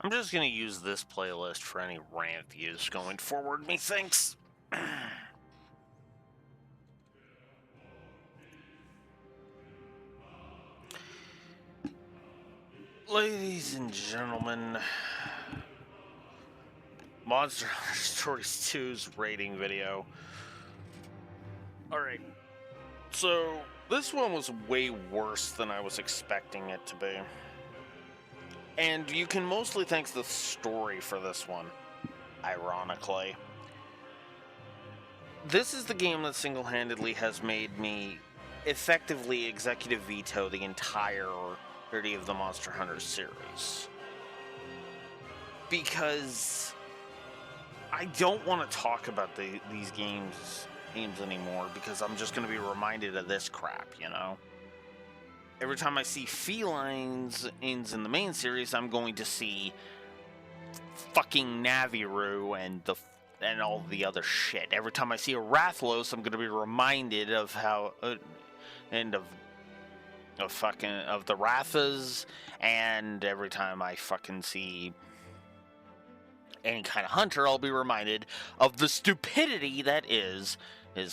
I'm just going to use this playlist for any rant views going forward, methinks. Ladies and gentlemen, Monster Hunter Stories 2's rating video. Alright, so this one was way worse than I was expecting it to be. And you can mostly thank the story for this one, ironically. This is the game that single-handedly has made me effectively executive veto the entirety of the Monster Hunter series. Because I don't want to talk about these games anymore, because I'm just going to be reminded of this crap, you know? Every time I see felines in the main series, I'm going to see fucking Navirou and all the other shit. Every time I see a Rathalos, I'm going to be reminded of how of the Rathas, and every time I fucking see any kind of hunter, I'll be reminded of the stupidity that is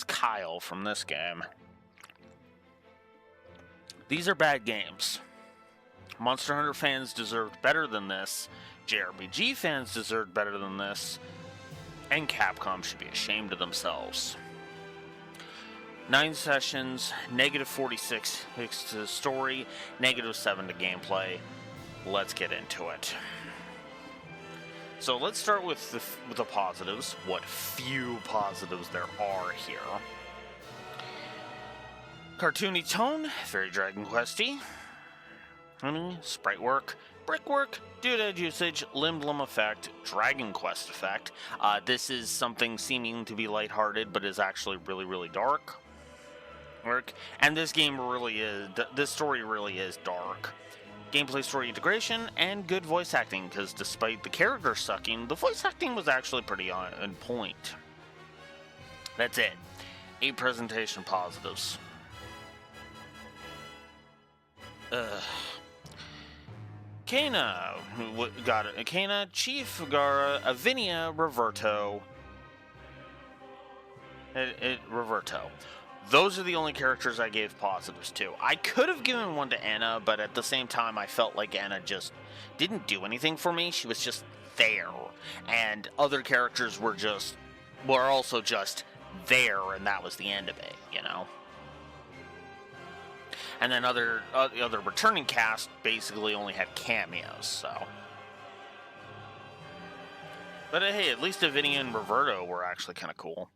Kyle from this game. These are bad games. Monster Hunter fans deserved better than this. JRPG fans deserved better than this. And Capcom should be ashamed of themselves. 9 sessions, -46 to the story, -7 to gameplay. Let's get into it. So let's start with the positives. What few positives there are here. Cartoony tone, very Dragon Quest-y. Sprite work, brickwork, doodad usage, limb effect, Dragon Quest effect. This is something seeming to be lighthearted, but is actually really, really dark. And this game really is. This story really is dark. Gameplay, story integration, and good voice acting. Because despite the character sucking, the voice acting was actually pretty on point. That's it. 8 presentation positives. Kena got it. Kena, Chief, Gara, Avinia, Roverto. Roverto. Those are the only characters I gave positives to. I could have given one to Anna, but at the same time, I felt like Anna just didn't do anything for me. She was just there, and other characters were also just there, and that was the end of it, you know. And then other returning cast basically only had cameos, so. But hey, at least Avinia and Roverto were actually kind of cool.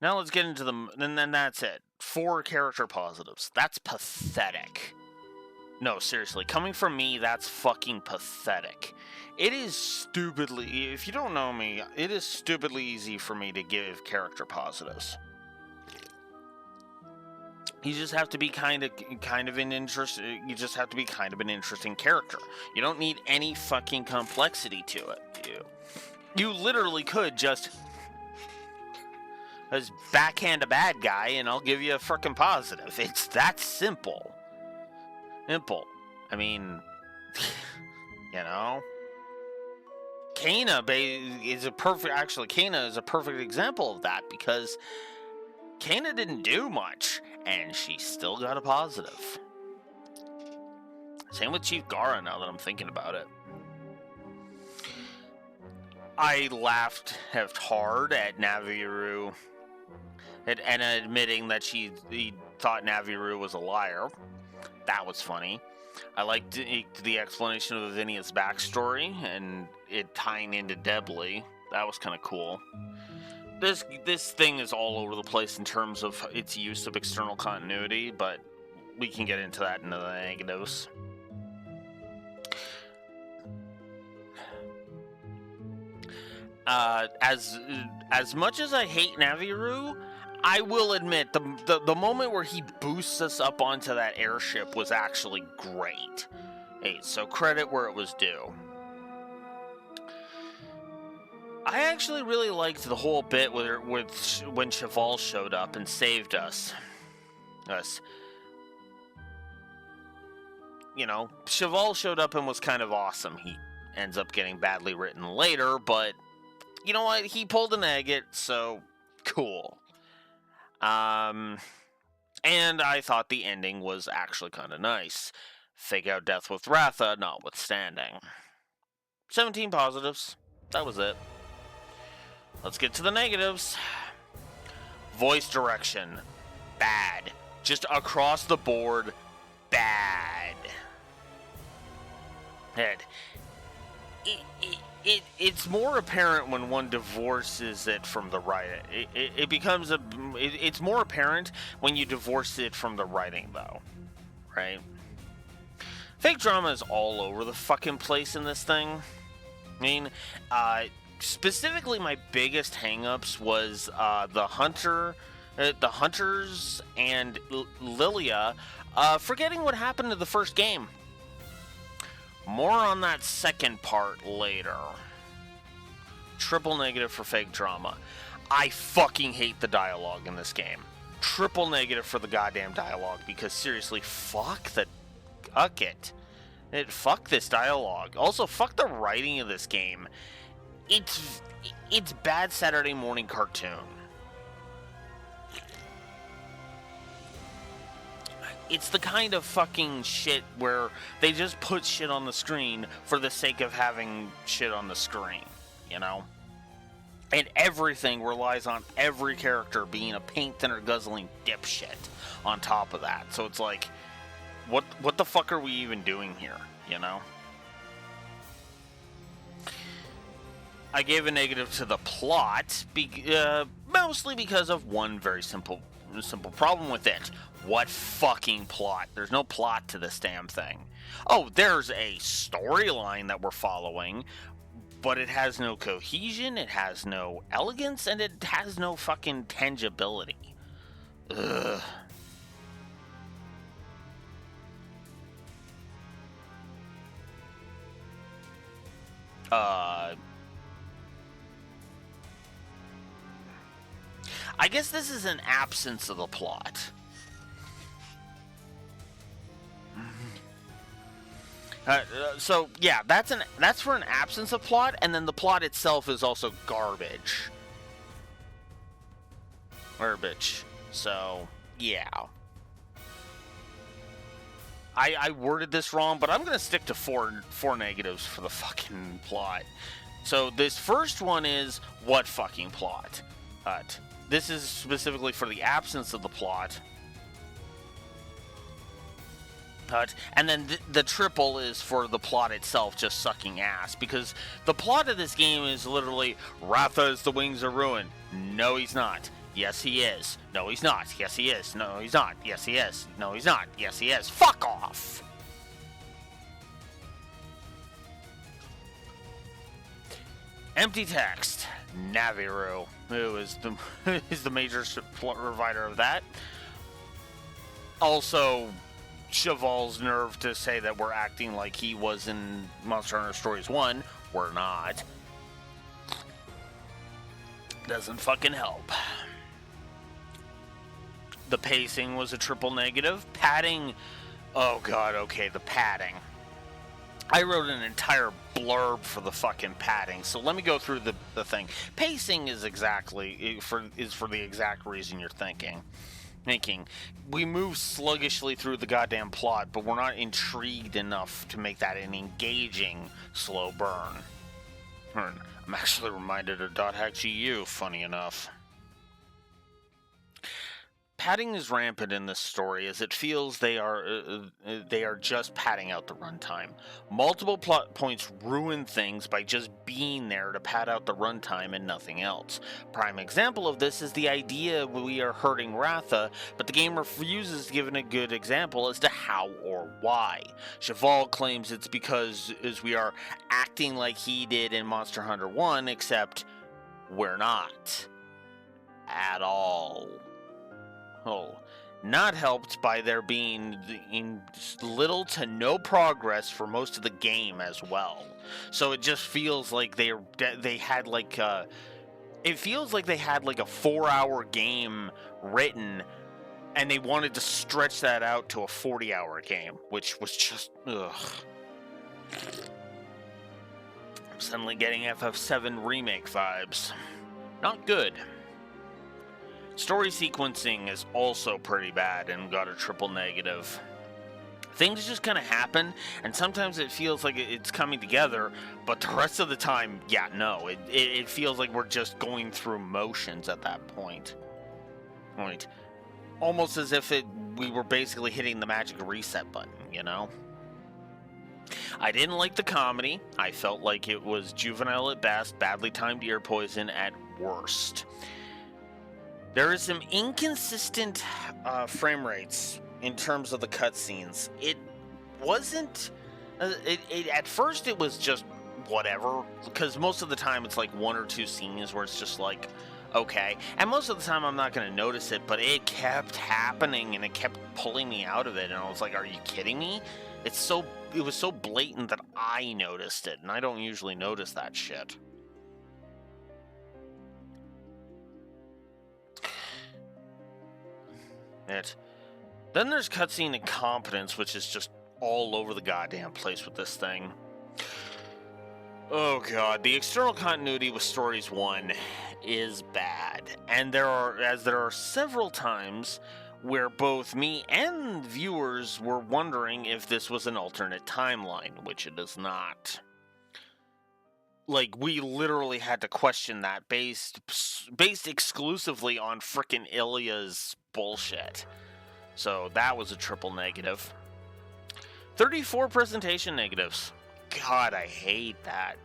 Now let's get into and then that's it. 4 character positives. That's pathetic. No, seriously, coming from me, that's fucking pathetic. It is stupidly, if you don't know me, it is stupidly easy for me to give character positives. You just have to be kind of an interest. You just have to be kind of an interesting character. You don't need any fucking complexity to it. You literally could just backhand a bad guy, and I'll give you a frickin' positive. It's that simple. Simple. I mean, you know. Kena is a perfect example of that, because Kena didn't do much, and she still got a positive. Same with Chief Gara, now that I'm thinking about it. I laughed hard at Navirou, at Anna admitting that he thought Navirou was a liar. That was funny. I liked the explanation of Avinia's backstory, and it tying into Debly. That was kind of cool. This thing is all over the place in terms of its use of external continuity, but we can get into that in the negatives. As much as I hate Navirou, I will admit the moment where he boosts us up onto that airship was actually great. Hey, so credit where it was due. I actually really liked the whole bit with when Cheval showed up and saved us. Cheval showed up and was kind of awesome. He ends up getting badly written later, but you know what? He pulled an agate, so cool. And I thought the ending was actually kind of nice. Fake out death with Ratha notwithstanding. 17 positives. That was it. Let's get to the negatives. Voice direction. Bad. Just across the board, bad. It's more apparent when one divorces it from the writing. It's more apparent when you divorce it from the writing, though. Right? Fake drama is all over the fucking place in this thing. I mean, specifically my biggest hangups was the hunters and Lilia forgetting what happened to the first game. More on that second part later. Triple negative for fake drama. I fucking hate the dialogue in this game. Triple negative for the goddamn dialogue, because seriously, fuck it. Fuck this dialogue. Also, fuck the writing of this game. It's bad Saturday morning cartoon. It's the kind of fucking shit where they just put shit on the screen for the sake of having shit on the screen, you know? And everything relies on every character being a paint thinner guzzling dipshit on top of that. So it's like, what the fuck are we even doing here, you know? I gave a negative to the plot, mostly because of one very simple problem with it. What fucking plot? There's no plot to this damn thing. Oh, there's a storyline that we're following, but it has no cohesion, it has no elegance, and it has no fucking tangibility. Ugh. I guess this is an absence of the plot. So yeah, that's for an absence of plot, and then the plot itself is also garbage. So yeah, I worded this wrong, but I'm gonna stick to four negatives for the fucking plot. So this first one is what fucking plot? This is specifically for the absence of the plot. And then the triple is for the plot itself just sucking ass, because the plot of this game is literally Ratha is the Wings of Ruin. No, he's not. Yes, he is. No, he's not. Yes, he is. No, he's not. Yes, he is. No, he's not. Yes, he is. Fuck off! Empty text. Naviru, who is the major provider of that. Also, Cheval's nerve to say that we're acting like he was in Monster Hunter Stories 1. We're not. Doesn't fucking help. The pacing was a triple negative. Padding. Oh god, okay, the padding. I wrote an entire blurb for the fucking padding, so let me go through the thing. Pacing is for the exact reason you're thinking. We move sluggishly through the goddamn plot, but we're not intrigued enough to make that an engaging slow burn. I'm actually reminded of .hack.GU, funny enough. Padding is rampant in this story, as it feels they are just padding out the runtime. Multiple plot points ruin things by just being there to pad out the runtime and nothing else. Prime example of this is the idea we are hurting Ratha, but the game refuses to give a good example as to how or why. Cheval claims it's because we are acting like he did in Monster Hunter 1, except we're not. At all. Oh, not helped by there being little to no progress for most of the game as well. So it just feels like they had like a 4-hour game written And they wanted to stretch that out to a 40-hour game, which was just, ugh. I'm suddenly getting FF7 remake vibes. Not good. Story sequencing is also pretty bad and got a triple negative. Things just kind of happen, and sometimes it feels like it's coming together, but the rest of the time, yeah, no. It feels like we're just going through motions at that point. Right. Almost as if we were basically hitting the magic reset button, you know? I didn't like the comedy. I felt like it was juvenile at best, badly timed ear poison at worst. There is some inconsistent frame rates in terms of the cutscenes. It wasn't... at first it was just whatever, because most of the time it's like one or two scenes where it's just like, okay. And most of the time I'm not going to notice it, but it kept happening and it kept pulling me out of it. And I was like, are you kidding me? It was so blatant that I noticed it, and I don't usually notice that shit. Then there's cutscene incompetence, which is just all over the goddamn place with this thing. Oh god, the external continuity with Stories 1 is bad, and there are several times where both me and viewers were wondering if this was an alternate timeline, which it is not. Like, we literally had to question that based exclusively on frickin' Ilya's bullshit. So that was a triple negative. 34 presentation negatives. God, I hate that.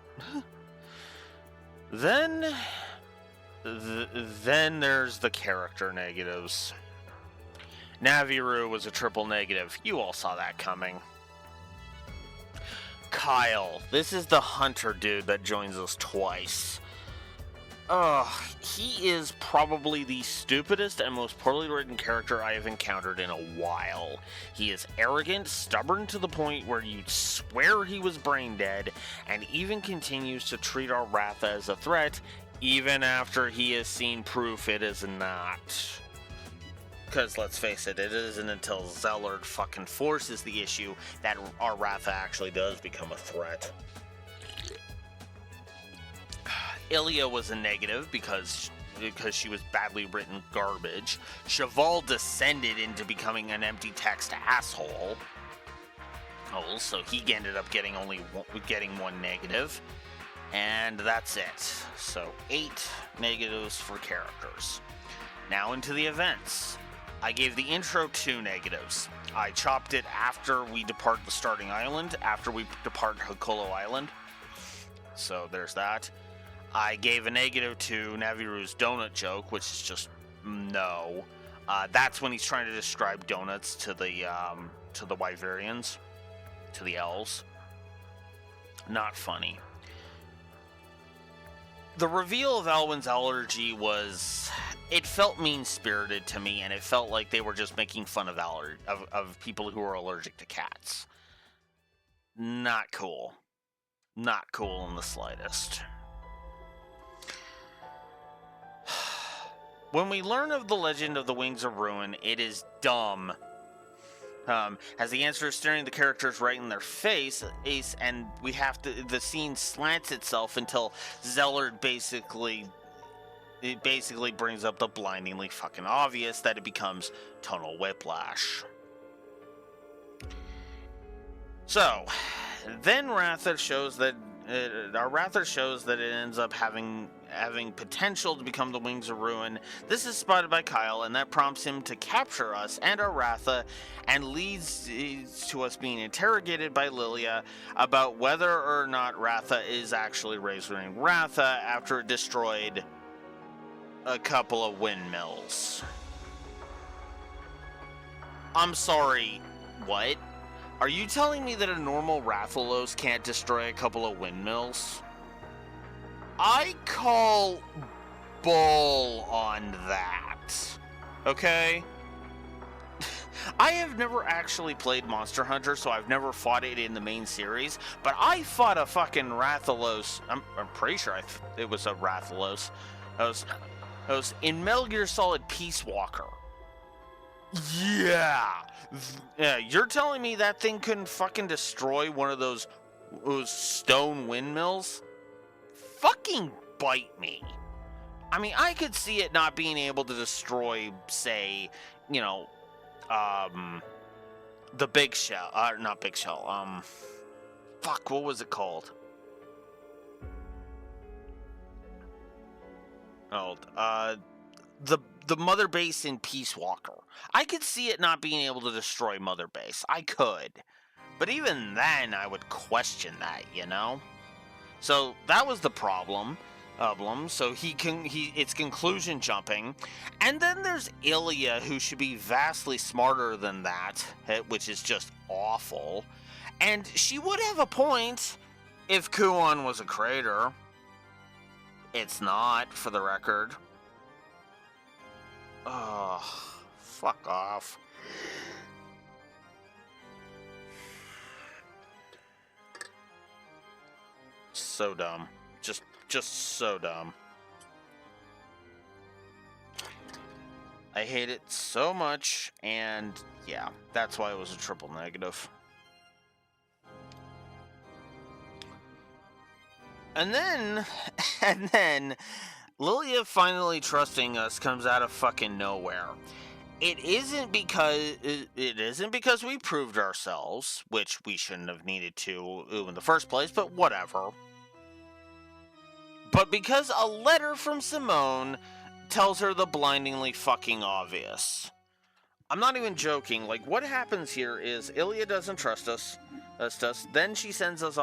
Then there's the character negatives. Naviru was a triple negative. You all saw that coming. Kyle. This is the hunter dude that joins us twice. He is probably the stupidest and most poorly written character I have encountered in a while. He is arrogant, stubborn to the point where you'd swear he was brain dead, and even continues to treat our Ratha as a threat, even after he has seen proof it is not. Because, let's face it, it isn't until Zellard fucking forces the issue that our Ratha actually does become a threat. Ilya was a negative because she was badly written garbage. Cheval descended into becoming an empty text asshole. Oh, so he ended up getting one negative. And that's it. So 8 negatives for characters. Now into the events. I gave the intro 2 negatives. I chopped it after we depart the starting island, after we depart Hokolo Island. So there's that. I gave a negative to Naviru's donut joke, which is just no. That's when he's trying to describe donuts to the Wyverians, to the elves. Not funny. The reveal of Alwyn's allergy it felt mean-spirited to me, and it felt like they were just making fun of people who are allergic to cats. Not cool. Not cool in the slightest. When we learn of the legend of the Wings of Ruin, it is dumb. As the answer is staring the characters right in their face, and the scene slants itself until Zellard basically brings up the blindingly fucking obvious that it becomes tonal whiplash. So, then Ratha shows that it ends up having potential to become the Wings of Ruin. This is spotted by Kyle, and that prompts him to capture us and our Ratha, and leads to us being interrogated by Lilia about whether or not Ratha is actually Razorwing Ratha after it destroyed a couple of windmills. I'm sorry, what? Are you telling me that a normal Rathalos can't destroy a couple of windmills? I call bull on that. Okay? I have never actually played Monster Hunter, so I've never fought it in the main series, but I fought a fucking Rathalos. I'm pretty sure it was a Rathalos. I was in Metal Gear Solid Peace Walker. Yeah. Yeah, you're telling me that thing couldn't fucking destroy one of those stone windmills? Fucking bite me. I mean, I could see it not being able to destroy, say, you know, the big shell. Not big shell. Fuck, what was it called? Oh, the Mother Base in Peace Walker. I could see it not being able to destroy Mother Base. I could. But even then, I would question that, you know? So that was the problem. So it's conclusion jumping. And then there's Ilya, who should be vastly smarter than that, which is just awful. And she would have a point if Kuon was a crater. It's not, for the record. Ugh, fuck off. So dumb. Just so dumb. I hate it so much, and yeah, that's why it was a triple negative. And then, Lilia finally trusting us comes out of fucking nowhere. It isn't because we proved ourselves, which we shouldn't have needed to in the first place, but whatever. But because a letter from Simone tells her the blindingly fucking obvious. I'm not even joking. Like, what happens here is Ilya doesn't trust us. Then she sends us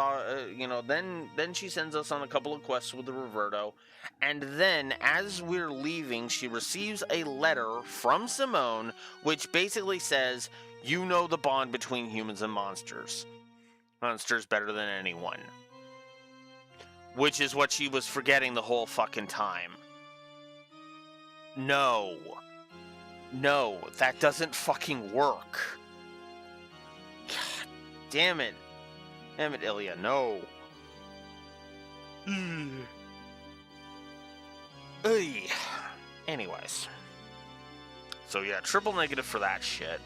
then she sends us on a couple of quests with the Roberto. And then, as we're leaving, she receives a letter from Simone, which basically says, you know the bond between humans and monsters. Monsters better than anyone. Which is what she was forgetting the whole fucking time. No, that doesn't fucking work. God damn it. Damn it, Ilya, no. Anyways. So yeah, triple negative for that shit.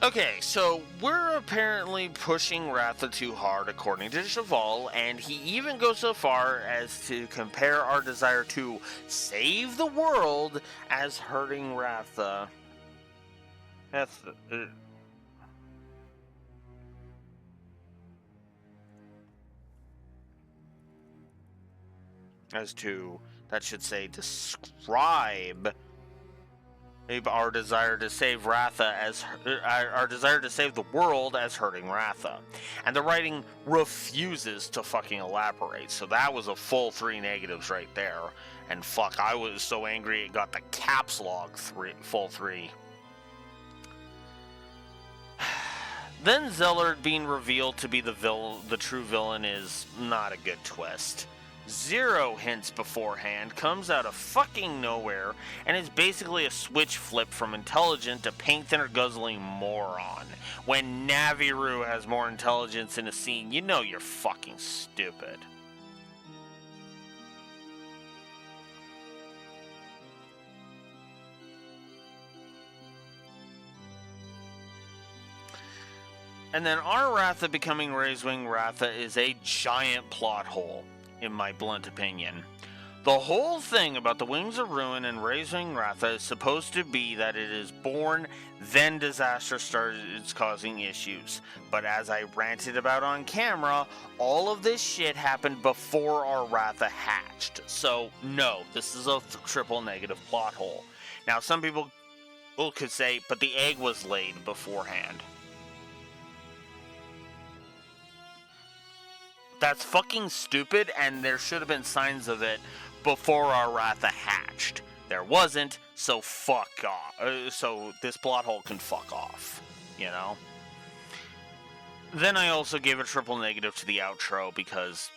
Okay, so we're apparently pushing Ratha too hard, according to Cheval, and he even goes so far as to compare our desire to save the world as hurting Ratha. That should say, describe our desire to save Ratha as our desire to save the world as hurting Ratha, and the writing refuses to fucking elaborate. So that was a full 3 negatives right there. And fuck, I was so angry it got the caps lock full 3. Then Zellard being revealed to be the true villain is not a good twist. 0 hints beforehand, comes out of fucking nowhere, and is basically a switch flip from intelligent to paint thinner guzzling moron. When Naviru has more intelligence in a scene, you know you're fucking stupid. And then our Ratha becoming Razewing Ratha is a giant plot hole, in my blunt opinion. The whole thing about the Wings of Ruin and Razewing Ratha is supposed to be that it is born, then disaster started causing issues. But as I ranted about on camera, all of this shit happened before our Ratha hatched. So, no, this is a triple negative plot hole. Now, some people could say, but the egg was laid beforehand. That's fucking stupid, and there should have been signs of it before our Ratha hatched. There wasn't, so fuck off. So this plot hole can fuck off, you know? Then I also gave a triple negative to the outro because,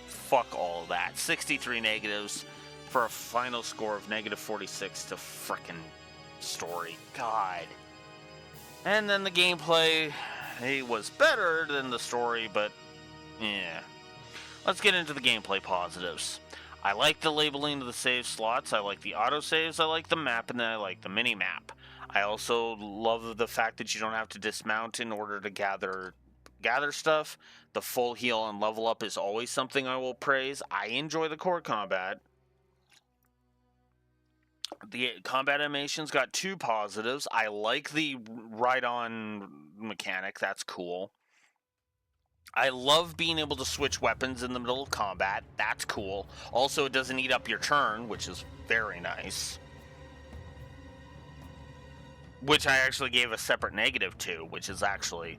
fuck all of that. 63 negatives for a final score of negative 46 to frickin' story. God. And then the gameplay... It was better than the story, but yeah. Let's get into the gameplay positives. I like the labeling of the save slots, I like the autosaves, I like the map, and then I like the mini-map. I also love the fact that you don't have to dismount in order to gather stuff. The full heal and level up is always something I will praise. I enjoy the core combat. The combat animations got 2 positives. I like the ride-on mechanic. That's cool. I love being able to switch weapons in the middle of combat. That's cool. Also, it doesn't eat up your turn, which is very nice. Which I actually gave a separate negative to, which is actually...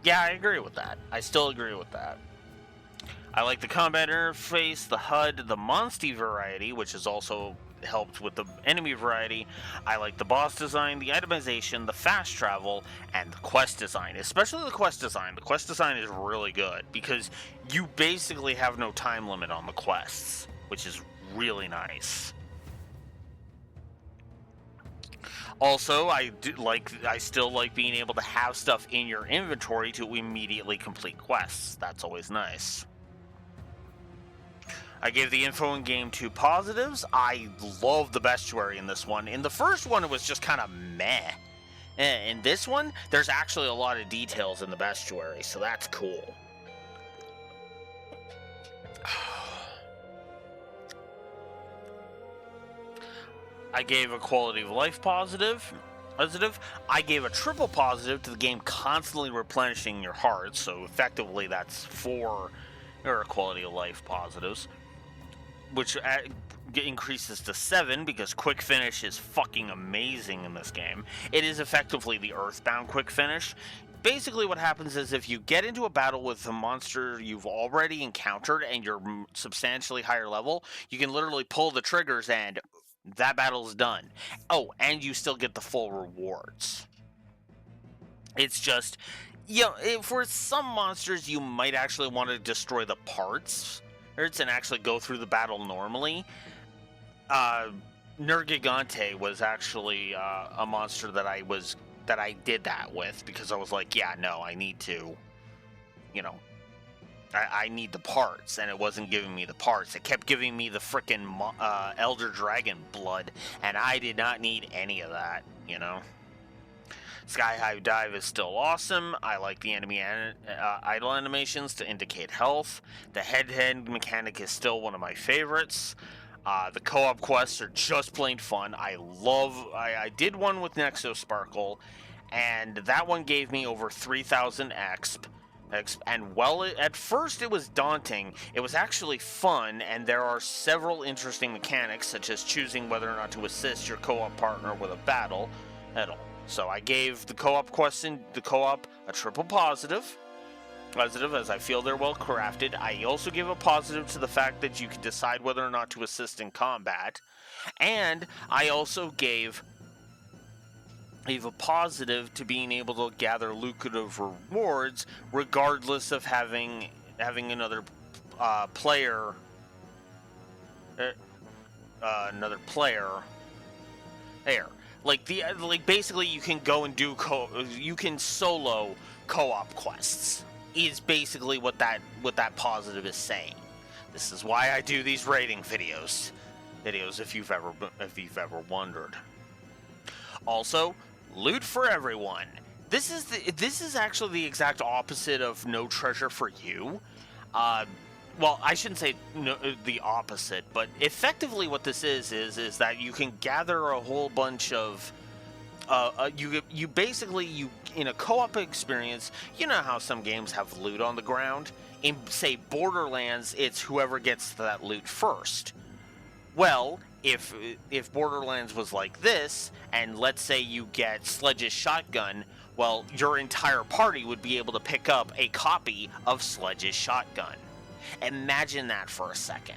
Yeah, I agree with that. I still agree with that. I like the combat interface, the HUD, the Monstie variety, which has also helped with the enemy variety. I like the boss design, the itemization, the fast travel, and the quest design. Especially the quest design. The quest design is really good because you basically have no time limit on the quests, which is really nice. Also, I still like being able to have stuff in your inventory to immediately complete quests. That's always nice. I gave the info in game 2 positives. I love the bestiary in this one. In the first one, it was just kind of meh. In this one, there's actually a lot of details in the bestiary, so that's cool. I gave a quality of life positive. I gave a triple positive to the game constantly replenishing your hearts, so effectively that's 4 quality of life positives, which increases to 7 because quick finish is fucking amazing in this game. It is effectively the Earthbound quick finish. Basically what happens is if you get into a battle with a monster you've already encountered and you're substantially higher level, you can literally pull the triggers and that battle's done. Oh, and you still get the full rewards. It's just, for some monsters you might actually want to destroy the parts and actually go through the battle normally. Nergigante was actually a monster that I did that with because I was like, yeah, no, I need to, I need the parts, and it wasn't giving me the parts. It kept giving me the frickin' Elder Dragon blood, and I did not need any of that, Sky High Dive is still awesome. I like the enemy idle animations to indicate health. The head-to-head mechanic is still one of my favorites. The co-op quests are just plain fun. I did one with Nexo Sparkle, and that one gave me over 3,000 exp. And at first it was daunting, it was actually fun, and there are several interesting mechanics, such as choosing whether or not to assist your co-op partner with a battle. So I gave the co-op a triple positive, as I feel they're well crafted. I also give a positive to the fact that you can decide whether or not to assist in combat, and I also gave a positive to being able to gather lucrative rewards regardless of having another player there. Basically you can go and do you can solo co-op quests is basically what that positive is saying. This is why I do these rating videos if you've ever wondered. Also, loot for everyone. This is actually the exact opposite of No Treasure for You. Well, I shouldn't say the opposite, but effectively what this is that you can gather a whole bunch of you basically in a co-op experience, you know how some games have loot on the ground? In say Borderlands, it's whoever gets that loot first. Well, if Borderlands was like this, and let's say you get Sledge's shotgun, well, your entire party would be able to pick up a copy of Sledge's shotgun. Imagine that for a second.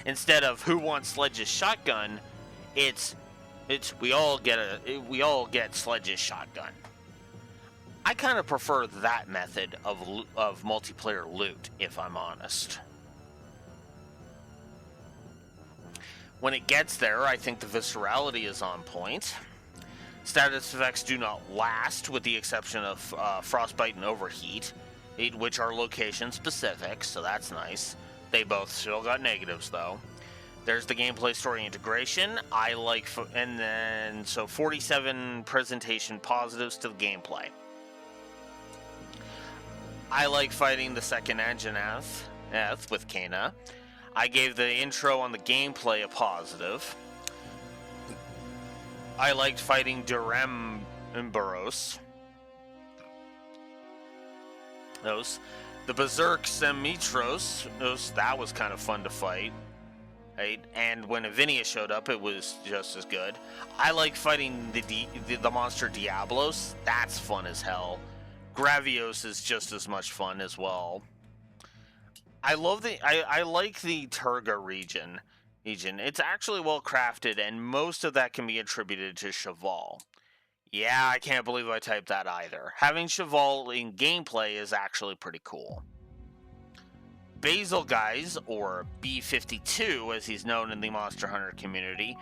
Instead of who wants Sledge's shotgun, it's we all get Sledge's shotgun. I kind of prefer that method of multiplayer loot, if I'm honest. When it gets there, I think the viscerality is on point. Status effects do not last, with the exception of frostbite and overheat, which are location specific, so that's nice. They both still got negatives, though. There's the gameplay story integration. I like, and then, so 47 presentation positives to the gameplay. I like fighting the second Anjanath with Kena. I gave the intro on the gameplay a positive. I liked fighting Durem and Boros. The Berserk Semitros, that was kind of fun to fight. Right? And when Avinia showed up, it was just as good. I like fighting the monster Diablos. That's fun as hell. Gravios is just as much fun as well. I like the Turga region. It's actually well crafted, and most of that can be attributed to Cheval. Yeah, I can't believe I typed that either. Having Cheval in gameplay is actually pretty cool. Basilgeuse, or B-52 as he's known in the Monster Hunter community,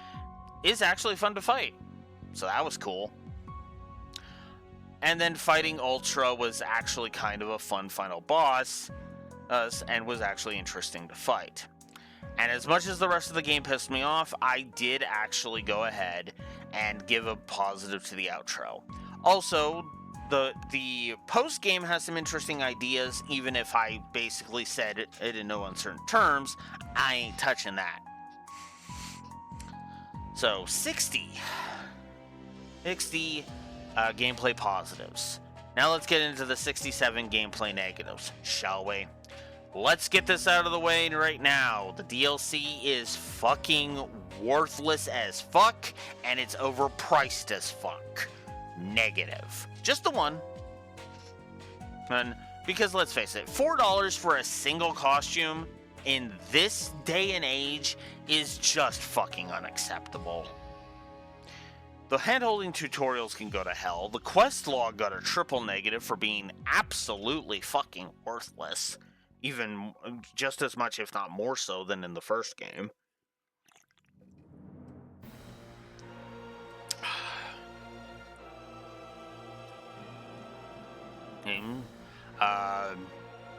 is actually fun to fight. So that was cool. And then fighting Ultra was actually kind of a fun final boss, and was actually interesting to fight. And as much as the rest of the game pissed me off, I did actually go ahead and give a positive to the outro. Also, the post-game has some interesting ideas, even if I basically said it in no uncertain terms, I ain't touching that. So, 60 gameplay positives. Now let's get into the 67 gameplay negatives, shall we? Let's get this out of the way right now. The DLC is fucking worthless as fuck, and it's overpriced as fuck. Negative. Just the one. And because let's face it, $4 for a single costume in this day and age is just fucking unacceptable. The handholding tutorials can go to hell. The quest log got a triple negative for being absolutely fucking worthless. Even just as much, if not more so, than in the first game.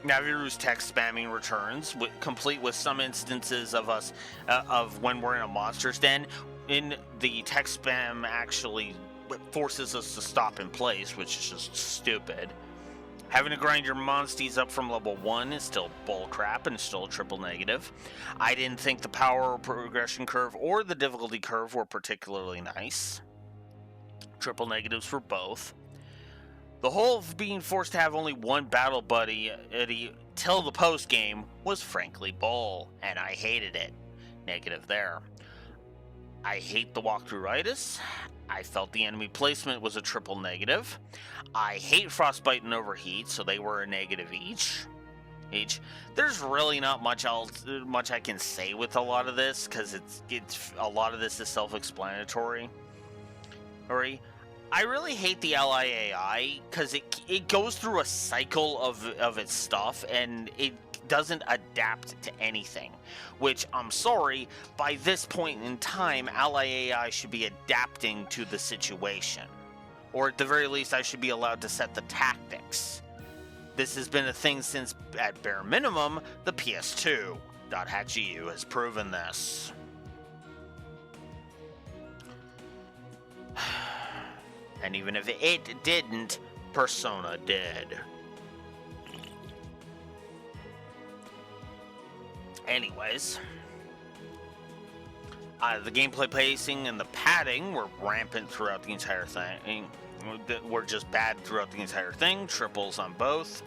Naviru's text spamming returns, complete with some instances of us, of when we're in a monster's den. In the text spam actually forces us to stop in place, which is just stupid. Having to grind your monsties up from level 1 is still bullcrap and still a triple negative. I didn't think the power progression curve or the difficulty curve were particularly nice. Triple negatives for both. The whole of being forced to have only one battle buddy till the post game was frankly bull, and I hated it. Negative there. I hate the walkthrough-itis. I felt the enemy placement was a triple negative. I hate frostbite and overheat, so they were a negative each. There's really not much I can say with a lot of this, because it's a lot of this is self-explanatory. I really hate the LIAI because it goes through a cycle of its stuff, and it doesn't adapt to anything, which, I'm sorry, by this point in time, LIAI should be adapting to the situation. Or at the very least, I should be allowed to set the tactics. This has been a thing since, at bare minimum, the PS2. .hack.GU has proven this. And even if it didn't, Persona did. Anyways, the gameplay pacing and the padding were rampant throughout the entire thing. Were just bad throughout the entire thing. Triples on both.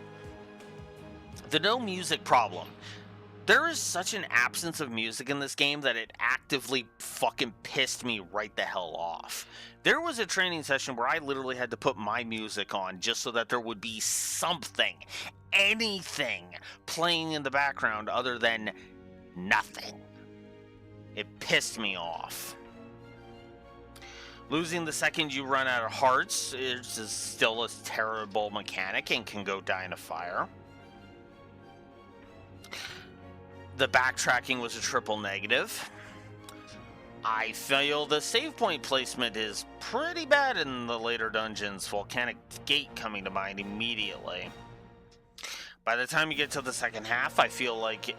The no music problem. There is such an absence of music in this game that it actively fucking pissed me right the hell off. There was a training session where I literally had to put my music on just so that there would be something, anything, playing in the background other than nothing. It pissed me off. Losing the second you run out of hearts is still a terrible mechanic and can go die in a fire. The backtracking was a triple negative. I feel the save point placement is pretty bad in the later dungeons, Volcanic Gate coming to mind immediately. By the time you get to the second half, I feel like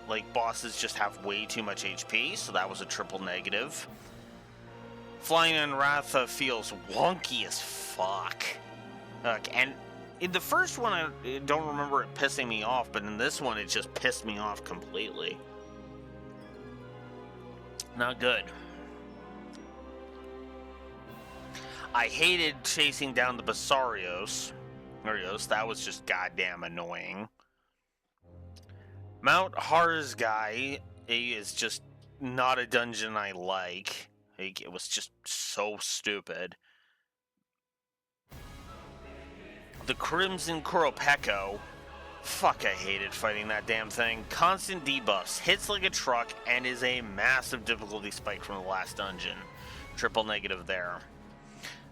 like, bosses just have way too much HP, so that was a triple negative. Flying in Ratha feels wonky as fuck. And in the first one, I don't remember it pissing me off, but in this one, it just pissed me off completely. Not good. I hated chasing down the Basarios. That was just goddamn annoying. Mount Harzgai is just not a dungeon I like. It was just so stupid. The Crimson Kuropeko. Fuck, I hated fighting that damn thing. Constant debuffs, hits like a truck, and is a massive difficulty spike from the last dungeon. Triple negative there.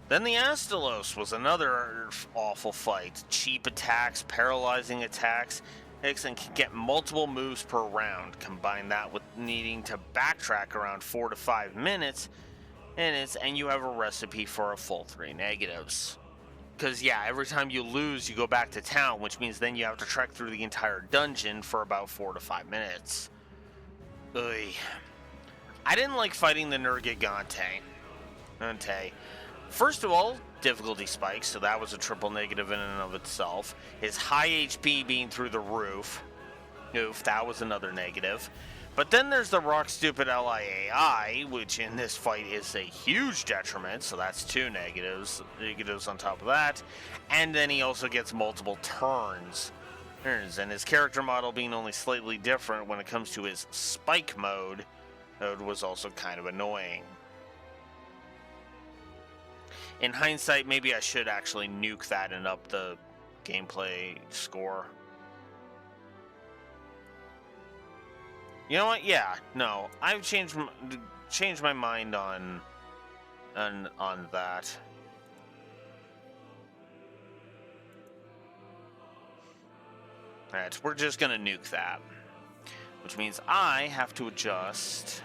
Then the Astalos was another awful fight. Cheap attacks, paralyzing attacks, and can get multiple moves per round. Combine that with needing to backtrack around 4 to 5 minutes, and you have a recipe for a full 3 negatives. Because, yeah, every time you lose, you go back to town, which means then you have to trek through the entire dungeon for about 4 to 5 minutes. Ugh. I didn't like fighting the Nergigante. First of all, difficulty spikes, so that was a triple negative in and of itself. His high HP being through the roof. Oof, that was another negative. But then there's the rock stupid LIAI, which in this fight is a huge detriment, so that's 2 negatives on top of that. And then he also gets multiple turns. And his character model being only slightly different when it comes to his spike mode was also kind of annoying. In hindsight, maybe I should actually nuke that and up the gameplay score. You know what? Yeah, no, I've changed my mind on that. Alright, we're just gonna nuke that, which means I have to adjust.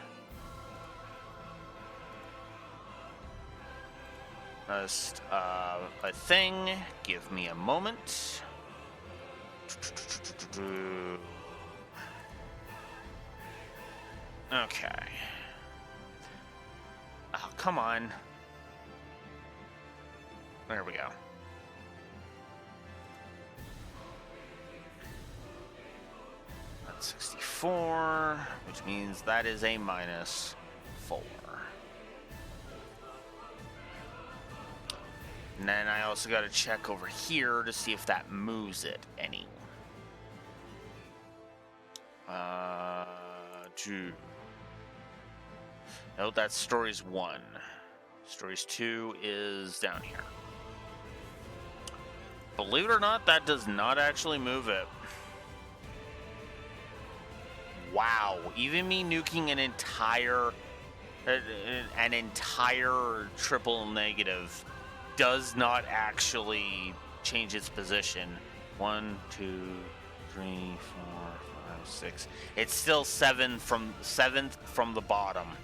Just a thing. Give me a moment. Okay. Oh, come on. There we go. That's 64, which means that is a -4. And then I also got to check over here to see if that moves it any. No, that's Stories 1. Stories 2 is down here. Believe it or not, that does not actually move it. Wow, even me nuking an entire triple negative does not actually change its position. 1, 2, 3, 4, 5, 6. It's still 7th from the bottom.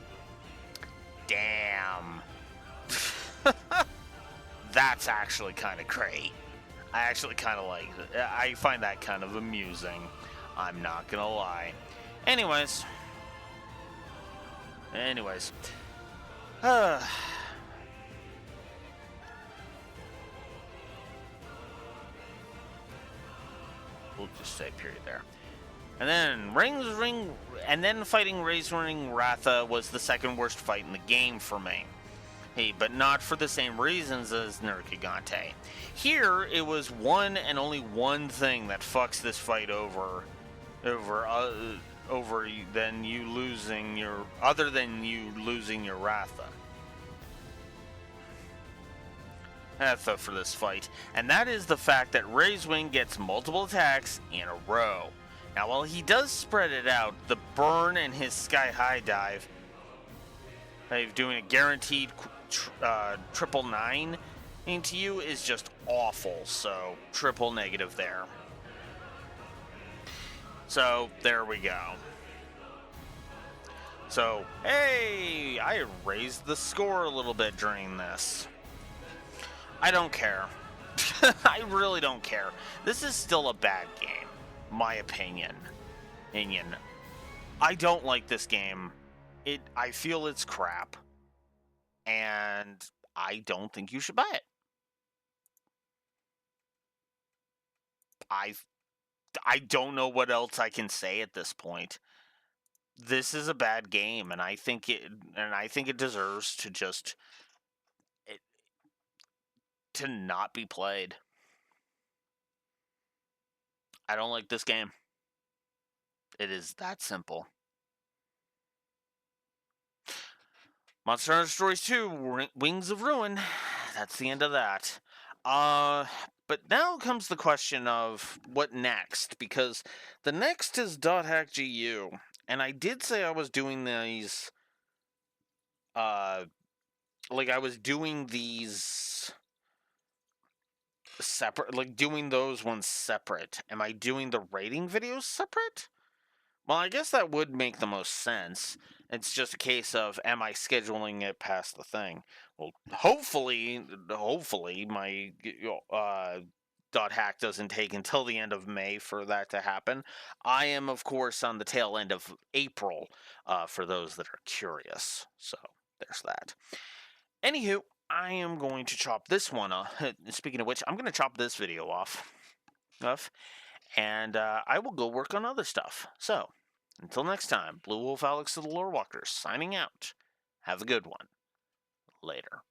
Damn. That's actually kind of great. I actually kind of like it. I find that kind of amusing. I'm not gonna lie. Anyways. We'll just say period there. And then fighting Razewing Ratha was the second worst fight in the game for me. Hey, but not for the same reasons as Nergigante. Here, it was one and only one thing that fucks this fight other than you losing your Ratha. That's for this fight, and that is the fact that Razewing gets multiple attacks in a row. Now, while he does spread it out, the burn and his sky high dive, doing a guaranteed triple 9 into you is just awful. So triple negative there. So there we go. So hey, I raised the score a little bit during this. I don't care. I really don't care. This is still a bad game, my opinion. I don't like this game. I feel it's crap. And I don't think you should buy it. I don't know what else I can say at this point. This is a bad game, and I think it deserves to just to not be played. I don't like this game. It is that simple. Monster Hunter Stories 2, Wings of Ruin. That's the end of that. But now comes the question of what next, because the next is .hack GU, and I did say I was doing these, like I was doing these separate, like doing those ones separate. Am I doing the rating videos separate? Well, I guess that would make the most sense. It's just a case of, am I scheduling it past the thing? Well, hopefully my .hack doesn't take until the end of May for that to happen. I am, of course, on the tail end of April, for those that are curious. So there's that. Anywho, I am going to chop this one off. Speaking of which, I'm going to chop this video off. And I will go work on other stuff. So, until next time, Blue Wolf Alex of the Lore Walkers signing out. Have a good one. Later.